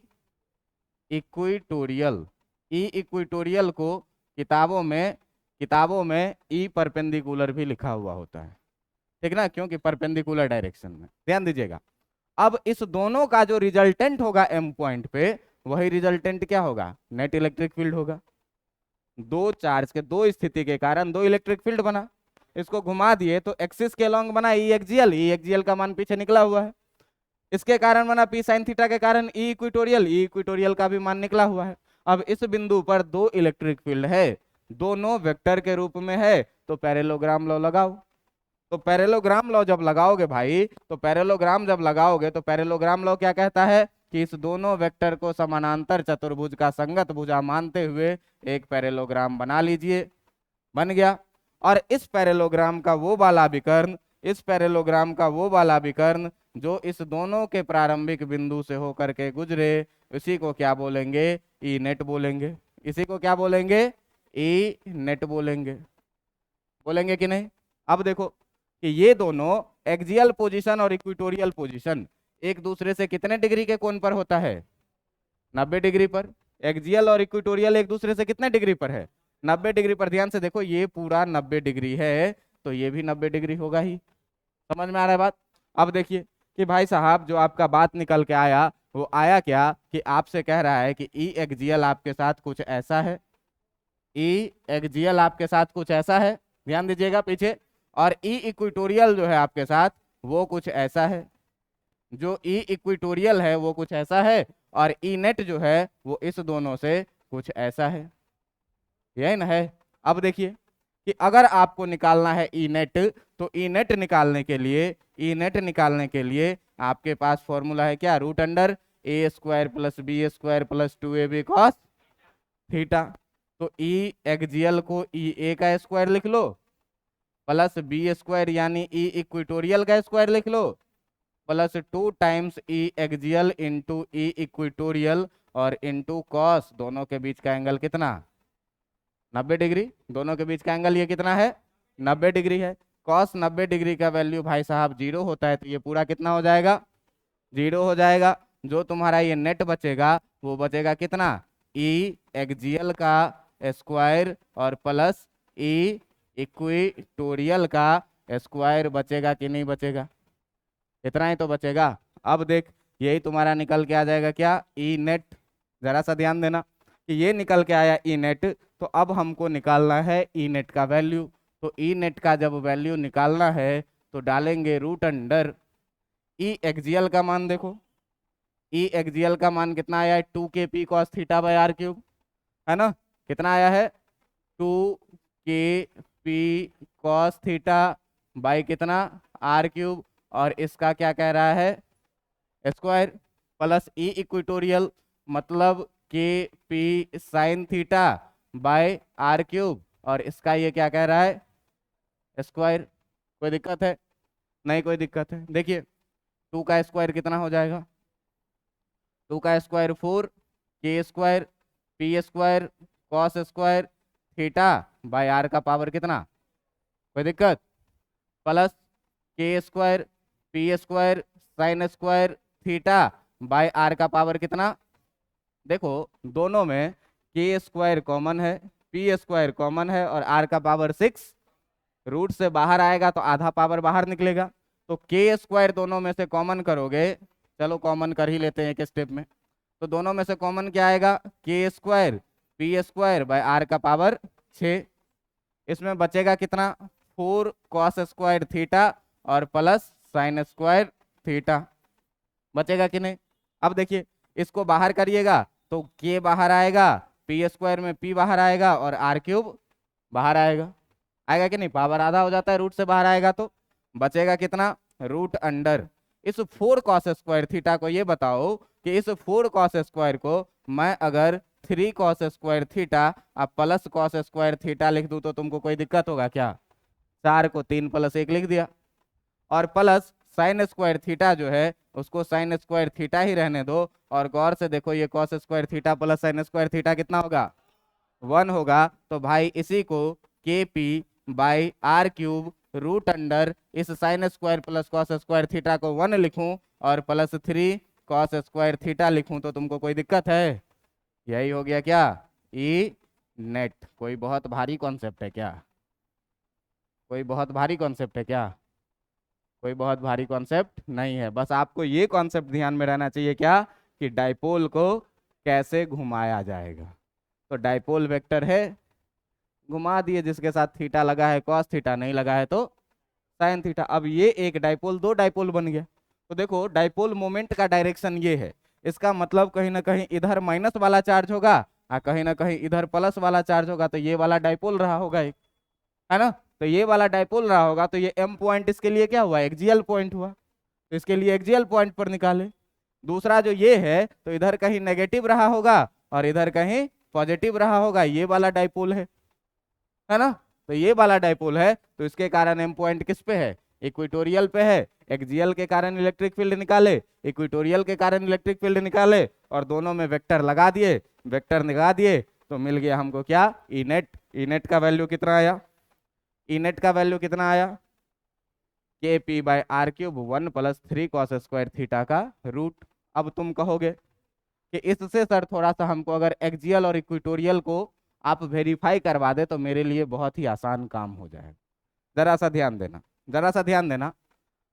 इक्वेटोरियल। ई इक्वेटोरियल को किताबों में ई परपेंडिकुलर भी लिखा हुआ होता है, ठीक ना? क्योंकि परपेंडिकुलर डायरेक्शन में। ध्यान दीजिएगा। अब इस दोनों का जो रिजल्टेंट होगा एम पॉइंट पे, वही रिजल्टेंट क्या होगा? नेट इलेक्ट्रिक फील्ड होगा। दो चार्ज के दो स्थिति के कारण दो इलेक्ट्रिक फील्ड बना। इसको घुमा दिए तो एक्सिस के लॉन्ग बना ई एक्सियल। ई एक्सियल का मान पीछे निकला हुआ है। इसके कारण बना पी साइन थीटा के कारण ई इक्वेटोरियल। ई इक्वेटोरियल का भी मान निकला हुआ है। अब इस बिंदु पर दो इलेक्ट्रिक फील्ड है, दोनों वेक्टर के रूप में है। तो पैरेललोग्राम लॉ लगाओ। तो पैरेललोग्राम लॉ जब लगाओगे भाई, तो पैरेललोग्राम जब लगाओगे तो पैरेललोग्राम लॉ क्या कहता है? कि इस दोनों वेक्टर को समानांतर चतुर्भुज का संगत भुजा मानते हुए एक पैरेललोग्राम बना लीजिए। बन गया। और इस पैरेललोग्राम का वो वाला विकर्ण, इस पैरेललोग्राम का वो वाला विकर्ण जो इस दोनों के प्रारंभिक बिंदु से होकर के गुजरे, इसी को क्या बोलेंगे? ई नेट बोलेंगे। इसी को क्या बोलेंगे? ई नेट बोलेंगे। बोलेंगे कि नहीं? अब देखो कि ये दोनों एक्सियल पोजीशन और इक्वेटोरियल पोजीशन एक दूसरे से कितने डिग्री के कोण पर होता है? 90 डिग्री पर। एक्सियल और इक्वेटोरियल एक दूसरे से कितने डिग्री पर है? 90 डिग्री पर। ध्यान से देखो, ये पूरा 90 डिग्री है, तो ये भी 90 डिग्री होगा ही। समझ में आ रहा है बात? अब देखिए कि भाई साहब जो आपका बात निकल के आया, वो आया क्या कि आपसे कह रहा है कि ई एक्सियल आपके साथ कुछ ऐसा है, ई एक्सियल आपके साथ कुछ ऐसा है। ध्यान दीजिएगा पीछे। और ई इक्वेटोरियल जो है आपके साथ वो कुछ ऐसा है। जो ई इक्वेटोरियल है वो कुछ ऐसा है, और ई नेट जो है वो इस दोनों से कुछ ऐसा है। यही ना है? अब देखिए कि अगर आपको निकालना है ई नेट, तो ई नेट निकालने के लिए आपके पास फॉर्मूला है क्या, root under A square plus B square plus 2ab cos theta. तो ई एक्सियल को ई ए का स्क्वायर लिख लो, प्लस बी स्क्वायर यानी ई इक्वेटोरियल का स्क्वायर लिख लो, प्लस 2 टाइम्स ई एक्सियल इंटू ई इक्वेटोरियल और इंटू कॉस, दोनों के बीच का एंगल कितना, 90 डिग्री। दोनों के बीच का एंगल ये कितना है, 90 डिग्री है। कॉस 90 डिग्री का वैल्यू भाई साहब 0 होता है, तो ये पूरा कितना हो जाएगा, 0 हो जाएगा। जो तुम्हारा ये नेट बचेगा वो बचेगा कितना, ई एक्सियल का स्क्वायर और प्लस ई इक्वेटोरियल का स्क्वायर, बचेगा कि नहीं बचेगा, इतना ही तो बचेगा। अब देख यही तुम्हारा निकल के आ जाएगा क्या, ई नेट। जरा सा ध्यान देना कि ये निकल के आया ई नेट, तो अब हमको निकालना है ई नेट का वैल्यू। तो ई नेट का जब वैल्यू निकालना है तो डालेंगे रूट अंडर ई एक्सियल का मान, देखो ई एक्सियल का मान कितना आया है, 2kp cos theta by r cube, है ना, कितना आया है 2kp cos थीटा बाई कितना आर क्यूब, और इसका क्या कह रहा है स्क्वायर, प्लस ई इक्वेटोरियल मतलब k p sine theta by r cube, और इसका ये क्या कह रहा है स्क्वायर। कोई दिक्कत है, नहीं कोई दिक्कत है। देखिए 2 का स्क्वायर कितना हो जाएगा, 2 का square 4, k square p square cos square theta by r का पावर कितना, कोई दिक्कत, plus k square p square sine square theta by r का पावर कितना। देखो दोनों में के स्क्वायर कॉमन है, पी स्क्वायर कॉमन है, और आर का पावर 6, रूट से बाहर आएगा तो आधा पावर बाहर निकलेगा। तो के स्क्वायर दोनों में से कॉमन करोगे, चलो कॉमन कर ही लेते हैं एक स्टेप में। तो दोनों में से कॉमन क्या आएगा, k square p square by r का पावर 6। इसमें बचेगा कितना, 4 कॉस स्क्वायर थीटा और प्लस साइन स्क्वायर थीटा, बचेगा कि नहीं। अब देखिए इसको बाहर करिएगा तो के बाहर आएगा, पी स्क्वायर में पी बाहर आएगा और आर क्यूब बाहर आएगा, आएगा कि नहीं, पावर आधा हो जाता है रूट से बाहर आएगा, तो बचेगा कितना, रूट अंडर इस 4 कॉस स्क्वायर थीटा को। ये बताओ कि इस 4 कॉस स्क्वायर को मैं अगर 3 कॉस स्क्वायर थीटा अब प्लस कॉस स्क्वायर थीटा लिख दूं तो तुमको कोई दिक्कत होगा क्या, 4 को 3 प्लस 1 लिख दिया, और प्लस साइन स्क्वायर थीटा जो है उसको साइन स्क्वायर थीटा ही रहने दो, और गौर से देखो ये cos square theta plus sine square theta कितना होगा, 1 होगा। तो भाई इसी को K P by are cube root under इस sine square plus cos square theta को 1 लिखूं और प्लस 3 कॉस स्क्वायर थीटा लिखूं तो तुमको कोई दिक्कत है, यही हो गया क्या, ई नेट। कोई बहुत भारी कॉन्सेप्ट है क्या, कोई बहुत भारी कॉन्सेप्ट है क्या, कोई बहुत भारी कॉन्सेप्ट नहीं है। बस आपको ये कॉन्सेप्ट ध्यान में रहना चाहिए क्या, कि डाइपोल को कैसे घुमाया जाएगा। तो डाइपोल वेक्टर है, घुमा दिए, जिसके साथ थीटा लगा है कॉस थीटा, नहीं लगा है तो साइन थीटा। अब ये एक डाइपोल 2 डाइपोल बन गया। तो देखो डाइपोल मोमेंट का डायरेक्शन ये है, इसका मतलब कहीं ना कहीं इधर माइनस वाला चार्ज होगा और कहीं ना कहीं इधर प्लस वाला चार्ज होगा, तो ये वाला डाइपोल रहा होगा एक, है ना। तो ये वाला डाइपोल रहा होगा, तो ये एम पॉइंट इसके लिए क्या हुआ, एक्सियल पॉइंट हुआ, तो इसके लिए एक्सियल पॉइंट पर निकाले। दूसरा जो ये है तो इधर कहीं नेगेटिव रहा होगा और इधर कहीं पॉजिटिव रहा होगा, ये वाला डाइपोल है ना। तो ये वाला डाइपोल है, तो इसके कारण एम पॉइंट किस पे है, इक्वेटोरियल पे है। एक्सियल के कारण इलेक्ट्रिक फील्ड निकाले, इक्वेटोरियल के कारण इलेक्ट्रिक फील्ड निकाले, और दोनों में वेक्टर लगा दिए, वेक्टर लगा दिए, तो मिल गया हमको क्या, ई नेट। ई नेट का वैल्यू कितना आया, ई नेट का वैल्यू कितना आया, k P by are cube 1 plus 3 cos square theta का रूट। अब तुम कहोगे कि इससे सर थोड़ा सा हमको अगर एक्सियल और इक्वेटोरियल को आप वेरीफाई करवा दे तो मेरे लिए बहुत ही आसान काम हो जाएगा। जरा सा ध्यान देना, जरा सा ध्यान देना।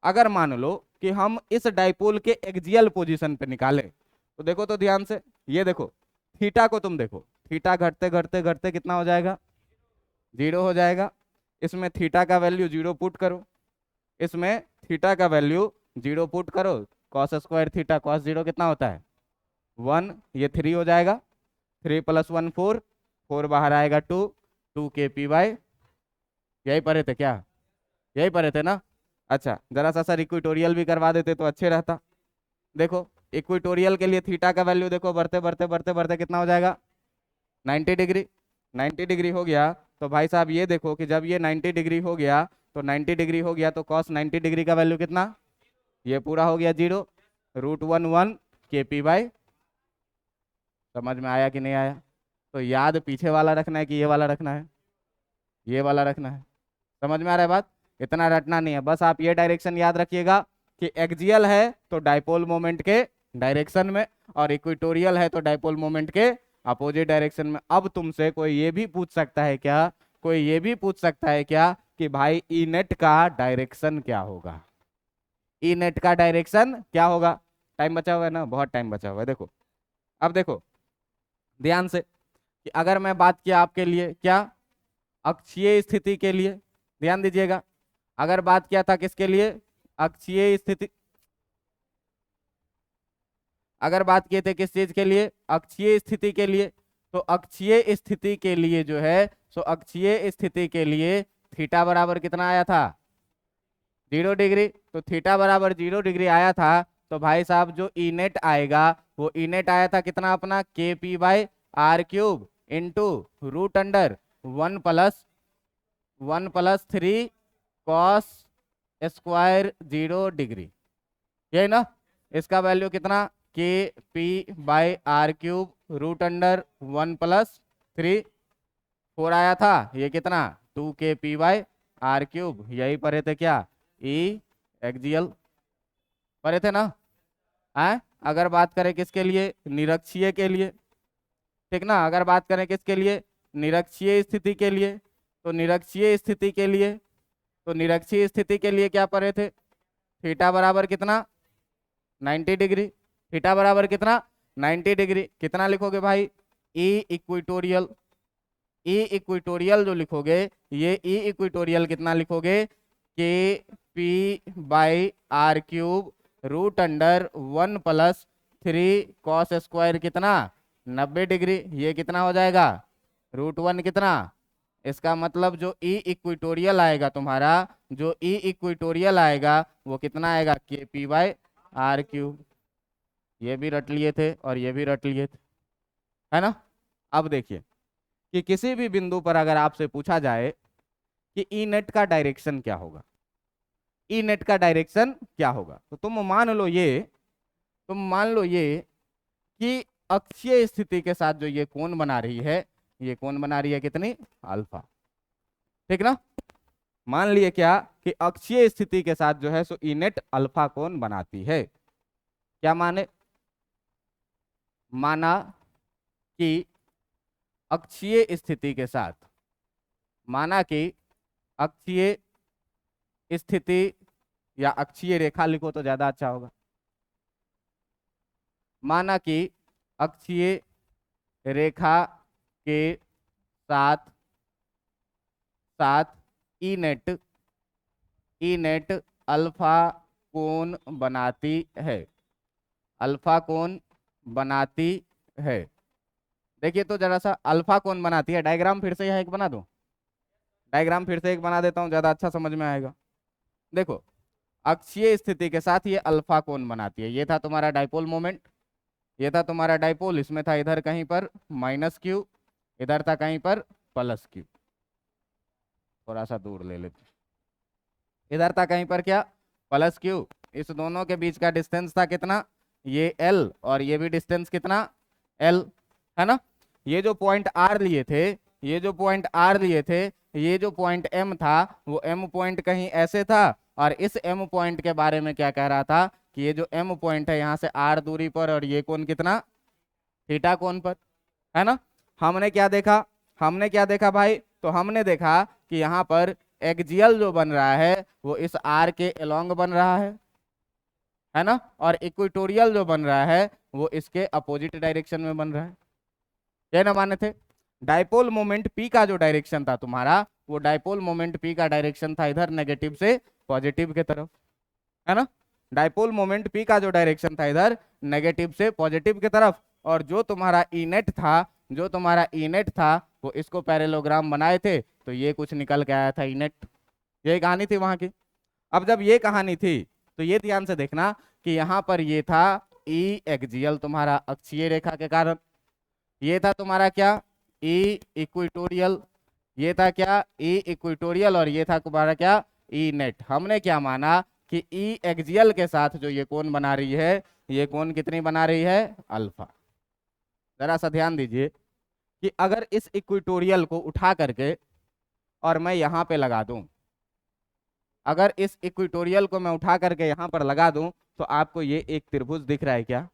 अगर मान लो कि हम इस डाइपोल के एक्सियल पोजीशन पे निकालें, तो देखो तो ध्यान से, ये देखो थीटा को तुम देखो, थीटा घटते घटते घटते कितना हो जाएगा, 0 हो जाएगा। इसमें थीटा का वैल्यू 0 पुट करो, इसमें थीटा का वैल्यू 0 पुट करो, कॉस स्क्वायर थीटा कॉस 0 कितना होता है 1, ये 3 हो जाएगा, 3 + 1 4, 4 बाहर आएगा 2, 2 के पी बाई यही पढ़े थे क्या? यही पढ़े थे ना? अच्छा, जरा सा सर इक्वेटोरियल भी करवा देते तो अच्छे रहता। देखो इक्वेटोरियल के लिए थीटा का वैल्यू देखो बढ़ते बढ़ते बढ़ते बढ़ते कितना हो जाएगा? 90 डिग्री। 90 डिग्री हो गया तो भाई साहब ये देखो कि जब ये 90 डिग्री हो गया तो 90 डिग्री हो गया तो कॉस 90 डिग्री का वैल्यू कितना? ये पूरा हो गया 0, √1 KP/। समझ में आया कि नहीं आया? तो याद पीछे वाला रखना है कि ये वाला रखना है? ये वाला रखना है। समझ में आ रहा है बात? इतना रटना नहीं है, बस आप ये डायरेक्शन याद रखिएगा कि एक्सियल है तो डाइपोल मोमेंट के डायरेक्शन में, और इक्वेटोरियल है तो डाइपोल मोमेंट के अपोजिट डायरेक्शन में। अब तुमसे कोई ये भी पूछ सकता है क्या, कोई ये भी पूछ सकता है क्या कि भाई ई नेट का डायरेक्शन क्या होगा? ई नेट का डायरेक्शन क्या होगा? टाइम बचा हुआ है ना, बहुत टाइम बचा हुआ है। देखो अब देखो ध्यान से कि अगर मैं बात किया आपके लिए क्या, अक्षीय स्थिति के लिए, ध्यान दीजिएगा, अगर बात किया था किसके लिए? अक्षीय स्थिति। अगर बात किए थे किस चीज के लिए? अक्षीय स्थिति के लिए। तो अक्षीय स्थिति के लिए जो है, सो अक्षीय स्थिति के लिए थीटा बराबर कितना आया था? 0 डिग्री। तो थीटा बराबर 0 डिग्री आया था तो भाई साहब जो ई नेट आएगा वो ई नेट आया था कितना अपना? KP/r³ into √1+1+3 cos square 0 degree, यही ना? इसका वैल्यू कितना? KP/r³ √1+3 4 आया था, ये कितना? 2 KP/r³। यही पढ़े थे क्या? ई एक्सियल पढ़े थे ना? अगर बात करें किसके लिए? निरक्षीय के लिए, ठीक ना? अगर बात करें किसके लिए? निरक्षीय स्थिति के लिए। तो निरक्षीय स्थिति के लिए, तो निरक्षीय स्थिति के लिए क्या पढ़े थे? थीटा बराबर कितना? 90 डिग्री। थीटा बराबर कितना? 90 डिग्री। कितना लिखोगे भाई? ई इक्वेटोरियल। ई इक्वेटोरियल जो लिखोगे, ये ई इक्वेटोरियल कितना लिखोगे? KP/r³ √1+3 कॉस स्क्वायर कितना? 90 डिग्री। ये कितना हो जाएगा? √1 कितना? इसका मतलब जो ई इक्वेटोरियल आएगा तुम्हारा, जो ई इक्वेटोरियल आएगा वो कितना आएगा? KP/r³। ये भी रट लिए थे और ये भी रट लिए थे, है ना? अब देखिए कि किसी भी बिंदु पर अगर आपसे पूछा जाए कि ई नेट का डायरेक्शन क्या होगा, ई नेट का डायरेक्शन क्या होगा, तो तुम मान लो ये कि अक्षीय स्थिति के साथ जो ये कोण बना रही है, ये कोण बना रही है कितनी? अल्फा, ठीक ना? मान लिए क्या कि अक्षीय स्थिति के साथ जो है सो ई नेट अल्फा कोण बनाती है। क्या माने? माना कि अक्षीय स्थिति के साथ, माना कि अक्षीय स्थिति या अक्षीय रेखा लिखो तो ज्यादा अच्छा होगा। माना कि अक्षीय रेखा के साथ साथ ई नेट अल्फा कोण बनाती है, अल्फा कोण बनाती है। देखिए तो जरा सा अल्फा कोण बनाती है, डायग्राम फिर से यहाँ एक बना दूं, डायग्राम फिर से एक बना देता हूं, ज्यादा अच्छा समझ में आएगा। देखो अक्षीय स्थिति के साथ ये अल्फा कोण बनाती है। ये था तुम्हारा डाइपोल मोमेंट, ये था तुम्हारा डाइपोल, इसमें था इधर कहीं पर -q, इधर था कहीं पर +q। थोड़ा सा दूर ले लेते, इधर था कहीं पर क्या? +q। इस दोनों के बीच का डिस्टेंस था कितना? ये l, और ये भी डिस्टेंस कितना? l, है ना? ये जो पॉइंट r लिए थे, ये जो पॉइंट r लिए थे, ये जो पॉइंट m था वो m पॉइंट कहीं ऐसे था, और इस m पॉइंट के बारे में क्या कह रहा था कि ये जो m पॉइंट है यहाँ से r दूरी पर, और ये कोण कितना? थीटा कोण पर, है ना? हमने क्या देखा? हमने क्या देखा भाई? तो हमने देखा कि यहाँ पर एक्सियल जो बन रहा है वो इस r के अलोंग बन रहा है ना? और इक्वेटोरियल जो बन रहा है वो इसके अपोजिट डायरेक्शन में बन रहा है। ये ना माने थे? डाइपोल मोमेंट P का जो डायरेक्शन था तुम्हारा, वो डाइपोल मोमेंट P का डायरेक्शन था इधर नेगेटिव से पॉजिटिव के तरफ, है ना? डाइपोल मोमेंट P का जो डायरेक्शन था इधर नेगेटिव से पॉजिटिव की तरफ, और जो तुम्हारा ई नेट था, जो तुम्हारा ई नेट था वो इसको पैरेललोग्राम बनाए थे तो ये कुछ निकल के आया था ई नेट। यही कहानी थी वहां की। अब जब ये कहानी थी तो ये ध्यान से देखना कि यहाँ पर ये था ई एक्सियल तुम्हारा अक्षीय रेखा के कारण, ये था तुम्हारा क्या ई इक्वेटोरियल, ये था क्या ई इक्वेटोरियल, और ये था तुम्हारा क्या ई नेट। हमने क्या माना कि ई एक्सियल के साथ जो ये कोण बना रही है, ये कोण कितनी बना रही है, अल्फा। जरा सा ध्यान दीजिए कि अगर इस इक्वेटोरियल को उठा करके और मैं यहाँ पे लगा दूं, अगर इस इक्वेटोरियल को मैं उठा करके यहाँ पर लगा दूं तो आपको ये एक त्रिभुज दिख रहा है क्या,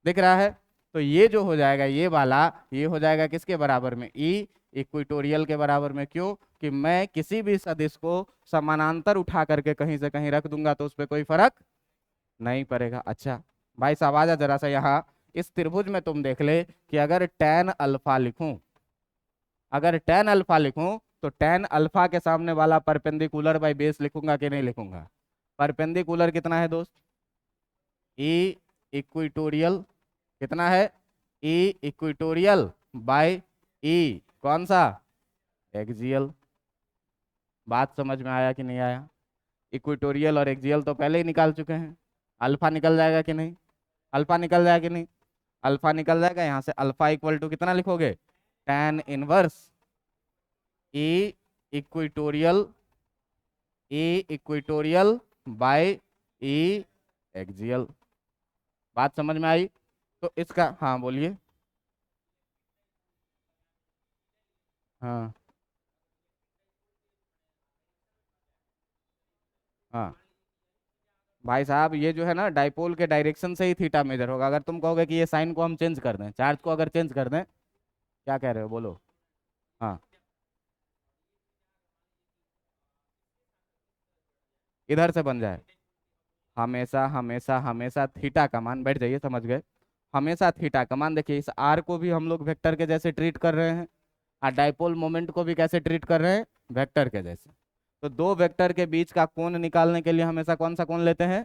दिख रहा है। तो ये जो हो जाएगा ये वाला, ये हो जाएगा किसके बराबर में, ई इक्वेटोरियल के बराबर में। क्यों कि मैं किसी भी सदिश को समानांतर उठा करके कहीं से कहीं रख दूंगा तो उस पर कोई फर्क नहीं पड़ेगा। अच्छा भाई साहब आ जा जरा सा यहाँ, इस त्रिभुज में तुम देख ले कि अगर tan अल्फा लिखूं, अगर tan अल्फा लिखूं तो tan अल्फा के सामने वाला परपेंडिकुलर बाई बेस लिखूंगा कि नहीं लिखूंगा। परपेंडिकुलर कितना है दोस्त, ई इक्वेटोरियल, कितना है, ई इक्वेटोरियल बाय ई कौन सा, एक्सियल। बात समझ में आया कि नहीं आया। इक्वेटोरियल और एक्सियल तो पहले ही निकाल चुके हैं। अल्फा निकल जाएगा कि नहीं, अल्फा निकल जाएगा कि नहीं, अल्फा निकल जाएगा। यहाँ से अल्फा इक्वल टू कितना लिखोगे, tan इनवर्स ई इक्वेटोरियल, ई इक्वेटोरियल बाय ई एक्सियल। बात समझ में आई। तो इसका हाँ बोलिए। हाँ हाँ भाई साहब ये जो है ना डाइपोल के डायरेक्शन से ही थीटा मेजर होगा। अगर तुम कहोगे कि ये साइन को हम चेंज कर दें, चार्ज को अगर चेंज कर दें, क्या कह रहे हो बोलो। हाँ इधर से बन जाए, हमेशा हमेशा हमेशा थीटा का मान, बैठ जाइए समझ गए, हमेशा थीटा का मान। देखिए इस आर को भी हम लोग वेक्टर के जैसे ट्रीट कर रहे हैं और डाइपोल मोमेंट को भी कैसे ट्रीट कर रहे हैं, वेक्टर के जैसे। तो दो वेक्टर के बीच का कोण निकालने के लिए हमेशा कौन सा कोण लेते हैं,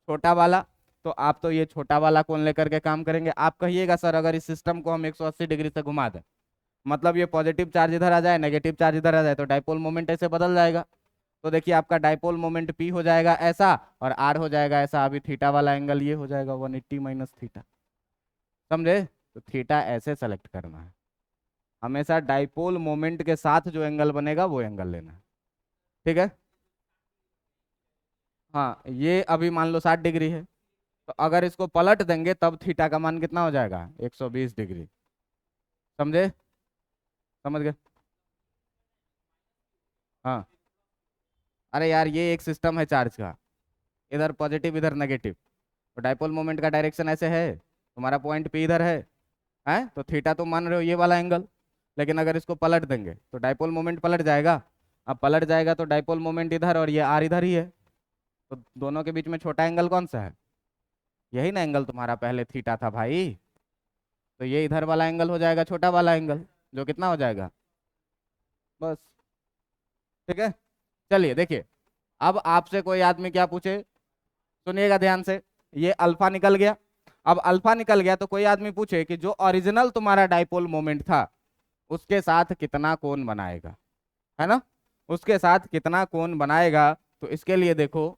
छोटा वाला। तो आप तो ये छोटा वाला कोण लेकर के काम करेंगे। आप कहिएगा सर अगर इस सिस्टम को हम 180 डिग्री से घुमा दें, मतलब ये पॉजिटिव चार्ज इधर आ जाए, नेगेटिव चार्ज इधर आ जाए, तो डाइपोल मोमेंट ऐसे बदल जाएगा। तो देखिए आपका डाइपोल मोमेंट पी हो जाएगा ऐसा और आर हो जाएगा ऐसा। अभी थीटा वाला एंगल ये हो जाएगा 180 माइनस थीटा, समझे। तो थीटा ऐसे सेलेक्ट करना है, हमेशा डाइपोल मोमेंट के साथ जो एंगल बनेगा वो एंगल लेना है, ठीक है। हाँ ये अभी मान लो 60 डिग्री है, तो अगर इसको पलट देंगे तब थीटा का मान कितना हो जाएगा, 120 डिग्री। समझे, समझ गए। हाँ अरे यार ये एक सिस्टम है चार्ज का, इधर पॉजिटिव इधर नेगेटिव, तो डाइपोल मोमेंट का डायरेक्शन ऐसे है, तुम्हारा पॉइंट पे इधर है तो थीटा तुम मान रहे हो ये वाला एंगल। लेकिन अगर इसको पलट देंगे तो डाइपोल मोमेंट पलट जाएगा। अब पलट जाएगा तो डाइपोल मोमेंट इधर और ये आर इधर ही है, तो दोनों के बीच में छोटा एंगल कौन सा है, यही ना एंगल तुम्हारा पहले थीटा था भाई। तो ये इधर वाला एंगल हो जाएगा छोटा वाला एंगल, जो कितना हो जाएगा, बस, ठीक है। चलिए देखिए, अब आपसे कोई आदमी क्या पूछे, सुनिएगा ध्यान से। ये अल्फा निकल गया। अब अल्फा निकल गया तो कोई आदमी पूछे कि जो ओरिजिनल तुम्हारा डाइपोल मोमेंट था उसके साथ कितना कोण बनाएगा, है ना, उसके साथ कितना कोण बनाएगा। तो इसके लिए देखो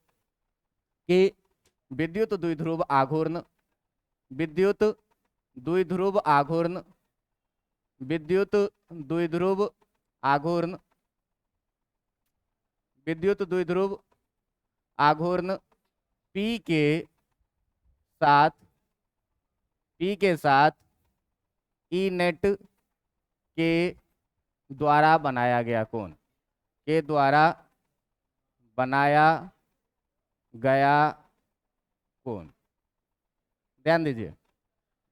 कि विद्युत द्विध्रुव आघूर्ण, विद्युत द्विध्रुव आघूर्ण, विद्युत द्विध्रुव आघूर्ण, विद्युत द्विध्रुव आघूर्ण P के साथ, P के साथ ई नेट के द्वारा बनाया गया कोण, के द्वारा बनाया गया कोण। ध्यान दीजिए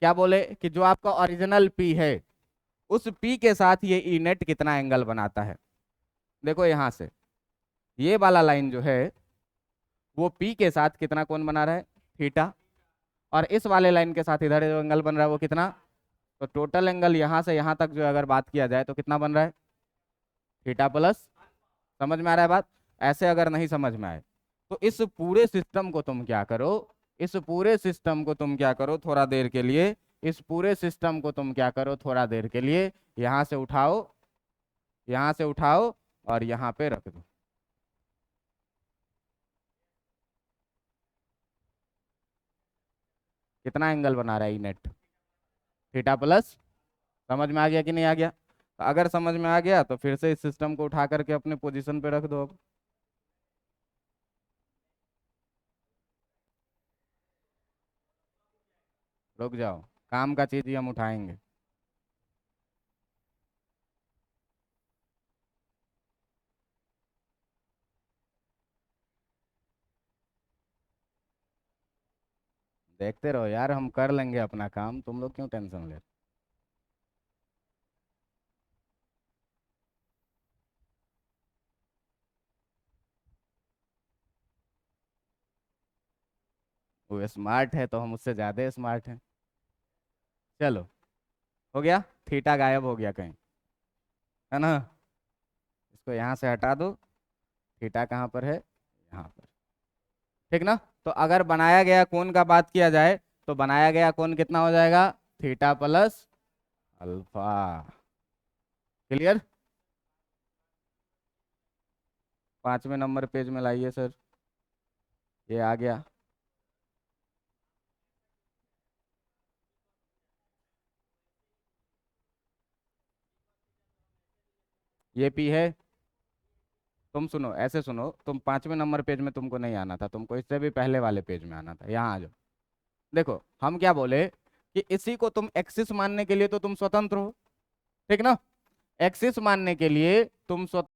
क्या बोले कि जो आपका ओरिजिनल P है उस P के साथ ये ई नेट कितना एंगल बनाता है। देखो यहां से ये वाला लाइन जो है वो P के साथ कितना कोण बना रहा है, थीटा, और इस वाले लाइन के साथ इधर जो एंगल बन रहा है वो कितना। तो टोटल एंगल यहाँ से यहाँ तक जो अगर बात किया जाए तो कितना बन रहा है, थीटा प्लस। समझ में आ रहा है बात। ऐसे अगर नहीं समझ में आए तो इस पूरे सिस्टम को तुम क्या करो, इस पूरे सिस्टम को तुम क्या करो, थोड़ा देर के लिए इस पूरे सिस्टम को तुम क्या करो, थोड़ा देर के लिए यहाँ से उठाओ, यहाँ से उठाओ और यहाँ पे रख दो। कितना एंगल बना रहा है ई नेट, थीटा प्लस। समझ में आ गया कि नहीं आ गया? तो अगर समझ में आ गया तो फिर से इस सिस्टम को उठा करके अपने पोजीशन पे रख दो अब। रुक जाओ, काम का चीज ही हम उठाएंगे। देखते रहो यार, हम कर लेंगे अपना काम, तुम लोग क्यों टेंशन ले। वो स्मार्ट है तो हम उससे ज्यादा स्मार्ट हैं। चलो, हो गया, थीटा गायब हो गया कहीं, है ना? इसको यहाँ से हटा दो, थीटा कहाँ पर है, यहाँ पर। ठीक ना? तो अगर बनाया गया कोण का बात किया जाए तो बनाया गया कोण कितना हो जाएगा, थीटा प्लस अल्फा। क्लियर? 5वें नंबर पेज में लाइए सर, ये आ गया। ये पी है। तुम सुनो, ऐसे सुनो, तुम 5वें नंबर पेज में तुमको नहीं आना था, तुमको इससे भी पहले वाले पेज में आना था, यहाँ आ जाओ। देखो हम क्या बोले कि इसी को तुम एक्सिस मानने के लिए तो तुम स्वतंत्र हो, ठीक ना? एक्सिस मानने के लिए तुम स्वतंत्र